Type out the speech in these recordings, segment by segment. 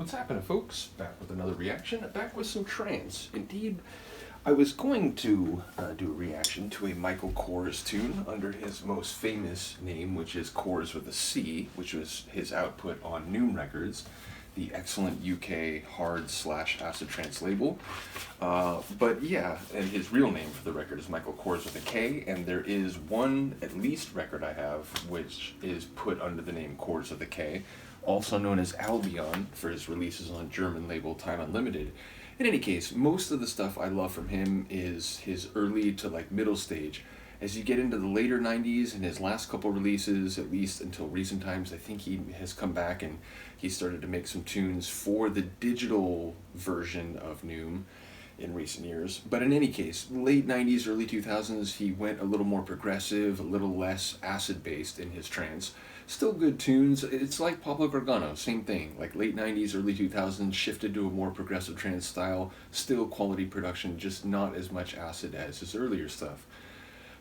What's happening, folks? Back with another reaction, back with some trance. Indeed, I was going to do a reaction to a Michael Kors tune under his most famous name, which is Kors with a C, which was his output on Noom Records, the excellent UK hard/acid-trance label. But yeah, and his real name for the record is Michael Kors with a K, and there is one, at least, record I have, which is put under the name Kors with a K, also known as Albion for his releases on German label Time Unlimited. In any case, most of the stuff I love from him is his early to middle stage. As you get into the later 90s and his last couple releases, at least until recent times, I think he has come back and he started to make some tunes for the digital version of Noom in recent years. But in any case, late 90s, early 2000s, he went a little more progressive, a little less acid-based in his trance. Still good tunes. It's like Pablo Gargano, same thing. Like late 90s, early 2000s, shifted to a more progressive trance style. Still quality production, just not as much acid as his earlier stuff.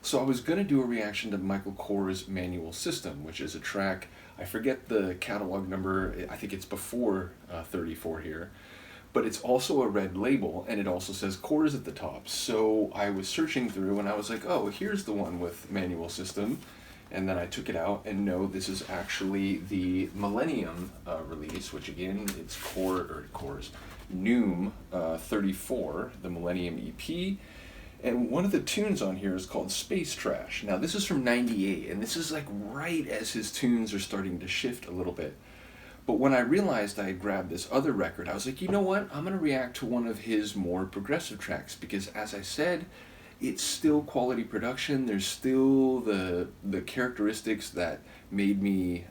So I was going to do a reaction to Michael Kors' Manual System, which is a track, I forget the catalog number, I think it's before 34 here. But it's also a red label, and it also says Kors at the top. So I was searching through, and I was like, oh, here's the one with Manual System. And then I took it out, and no, this is actually the Millennium release, which again, it's Kors Noom 34, the Millennium EP. And one of the tunes on here is called Spacetrash. Now, this is from '98, and this is right as his tunes are starting to shift a little bit. But when I realized I had grabbed this other record, I was like, you know what? I'm going to react to one of his more progressive tracks, because as I said, it's still quality production. There's still the characteristics that made me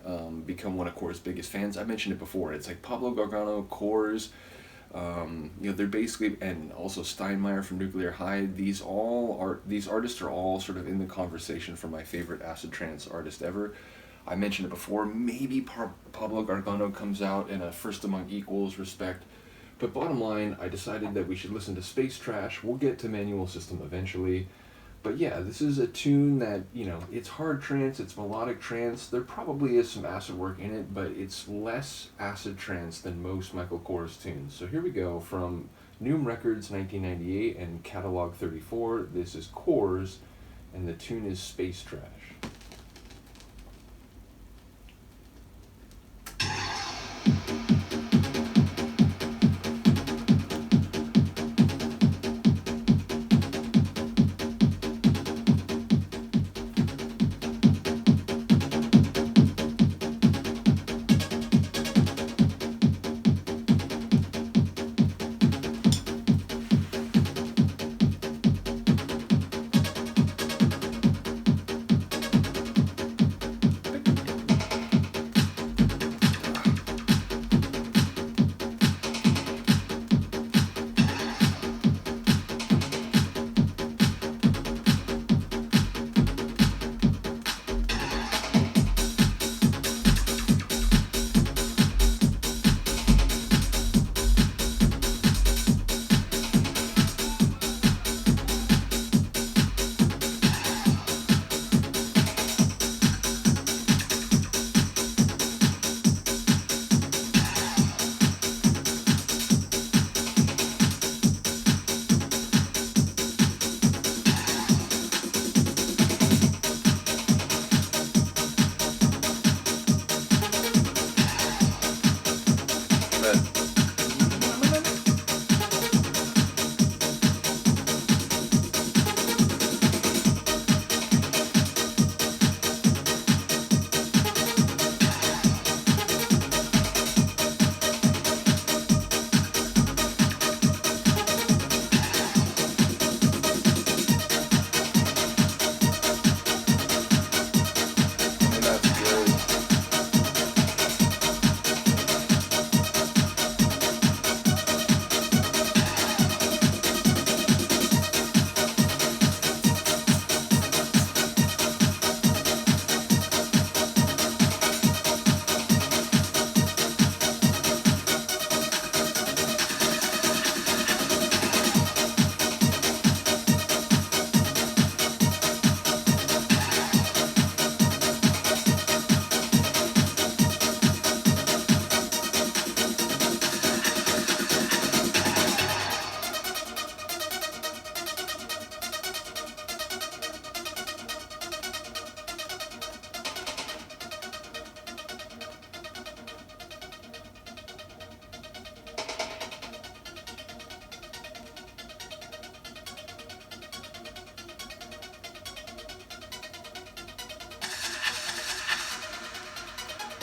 become one of Kors' biggest fans. I mentioned it before. It's like Pablo Gargano, Kors, they're basically, and also Steinmeier from Nuclear High. These artists are all sort of in the conversation for my favorite acid trance artist ever. I mentioned it before. Maybe Pablo Gargano comes out in a first among equals respect. But bottom line, I decided that we should listen to Spacetrash. We'll get to Manual System eventually. But yeah, this is a tune that, it's hard trance, it's melodic trance. There probably is some acid work in it, but it's less acid trance than most Michael Kors tunes. So here we go from Noom Records 1998 and Catalog 34. This is Kors, and the tune is Spacetrash.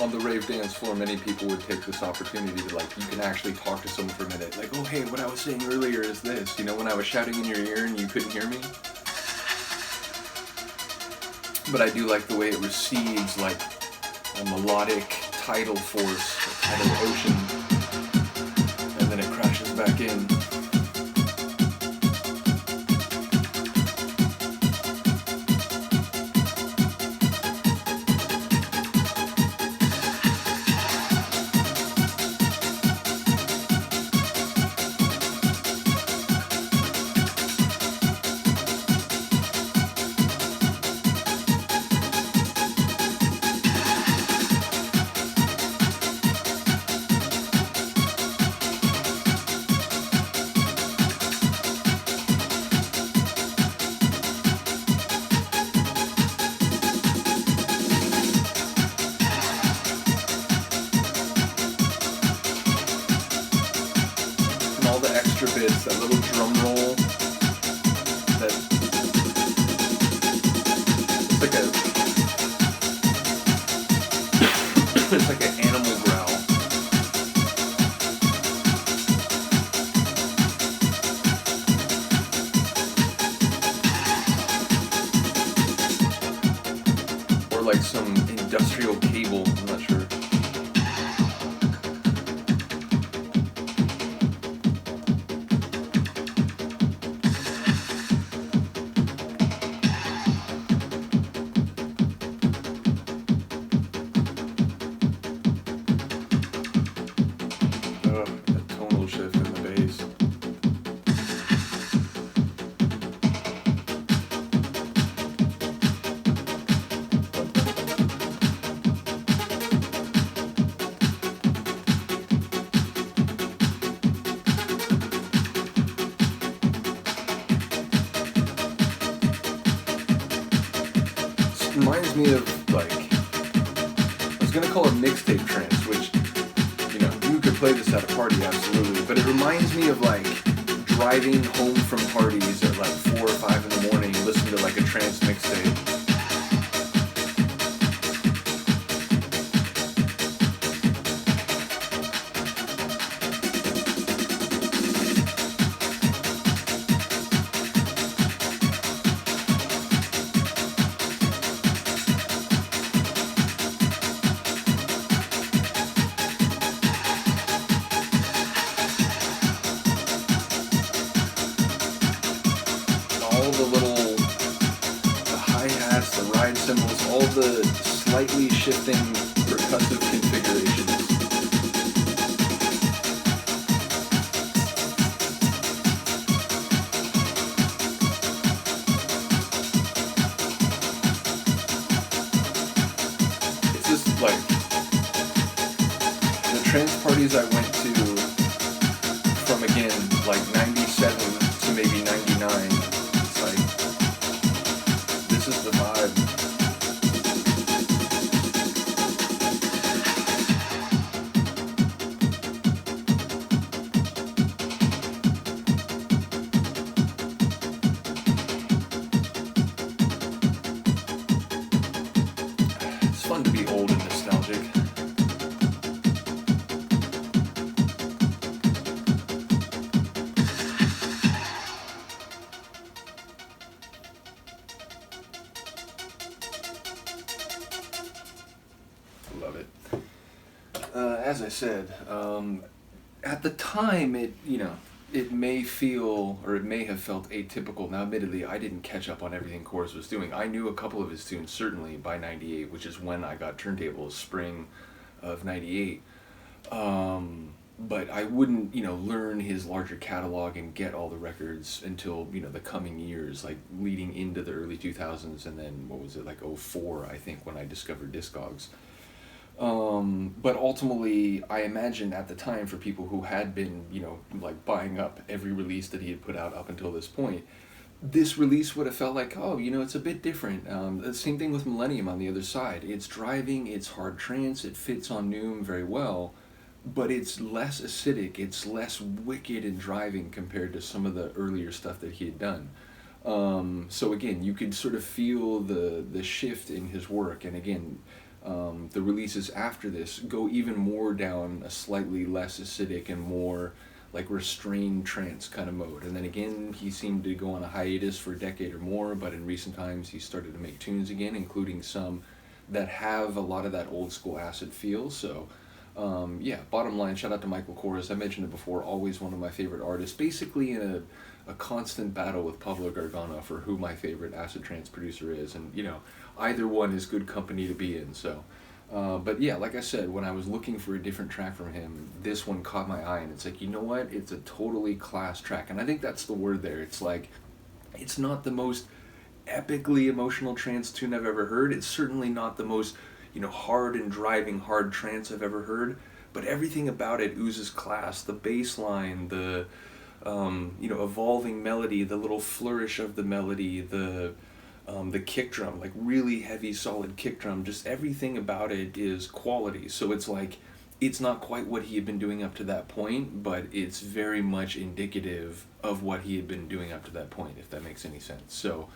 on the rave dance floor, many people would take this opportunity to, like, you can actually talk to someone for a minute. Like, oh, hey, what I was saying earlier is this. You know, when I was shouting in your ear and you couldn't hear me? But I do like the way it receives, like, a melodic tidal force, a tidal ocean, and then it crashes back in. Bits, that little drum roll, that it's like an animal growl. Or like some industrial cable, I'm not sure. Reminds me of, like, I was gonna call it mixtape trance, which, you know, you could play this at a party, absolutely, but it reminds me of, like, driving home from parties at like 4 or 5 in the morning, listen to like a trance mixtape. Cymbals, all the slightly shifting percussive configurations. It's just like the trance parties I went to from, again, like 97 to maybe 99. It's like, this is the vibe. Fun to be old and nostalgic. Love it. As I said, at the time, it may feel, or it may have felt atypical. Now, admittedly, I didn't catch up on everything Coors was doing. I knew a couple of his tunes, certainly, by 98, which is when I got turntables, spring of 98. But I wouldn't, learn his larger catalog and get all the records until, the coming years, like leading into the early 2000s, and then, what was it, like 04, I think, when I discovered Discogs. But ultimately, I imagine at the time, for people who had been, like buying up every release that he had put out up until this point, this release would have felt like, oh, it's a bit different. The same thing with Millennium on the other side. It's driving, it's hard trance, it fits on Noom very well, but it's less acidic, it's less wicked and driving compared to some of the earlier stuff that he had done. So again, you could sort of feel the shift in his work, and again, the releases after this go even more down a slightly less acidic and more like restrained trance kind of mode. And then again, he seemed to go on a hiatus for a decade or more, but in recent times he started to make tunes again, including some that have a lot of that old school acid feel. So yeah, bottom line, shout out to Michael Kors. I mentioned it before, always one of my favorite artists, basically in a constant battle with Pablo Gargano for who my favorite acid trance producer is. And, you know, either one is good company to be in. So, but yeah, like I said, when I was looking for a different track from him, this one caught my eye, and it's like, you know what? It's a totally class track. And I think that's the word there. It's like, it's not the most epically emotional trance tune I've ever heard. It's certainly not the most, you know, hard and driving hard trance I've ever heard, but everything about it oozes class. The bass line, the you know, evolving melody, the little flourish of the melody, the kick drum, like really heavy, solid kick drum, just everything about it is quality. So it's like, it's not quite what he had been doing up to that point, but it's very much indicative of what he had been doing up to that point, if that makes any sense. So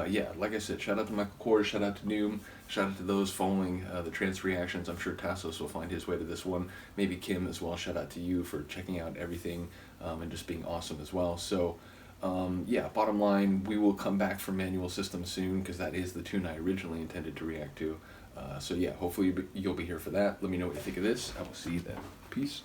yeah, like I said, shout out to Michael Kors, shout out to Noom, shout out to those following the trance reactions. I'm sure Tassos will find his way to this one, maybe Kim as well. Shout out to you for checking out everything and just being awesome as well. So yeah, bottom line, we will come back for Manual System soon, because that is the tune I originally intended to react to. So yeah, hopefully you'll be here for that. Let me know what you think of this. I will see you then. Peace.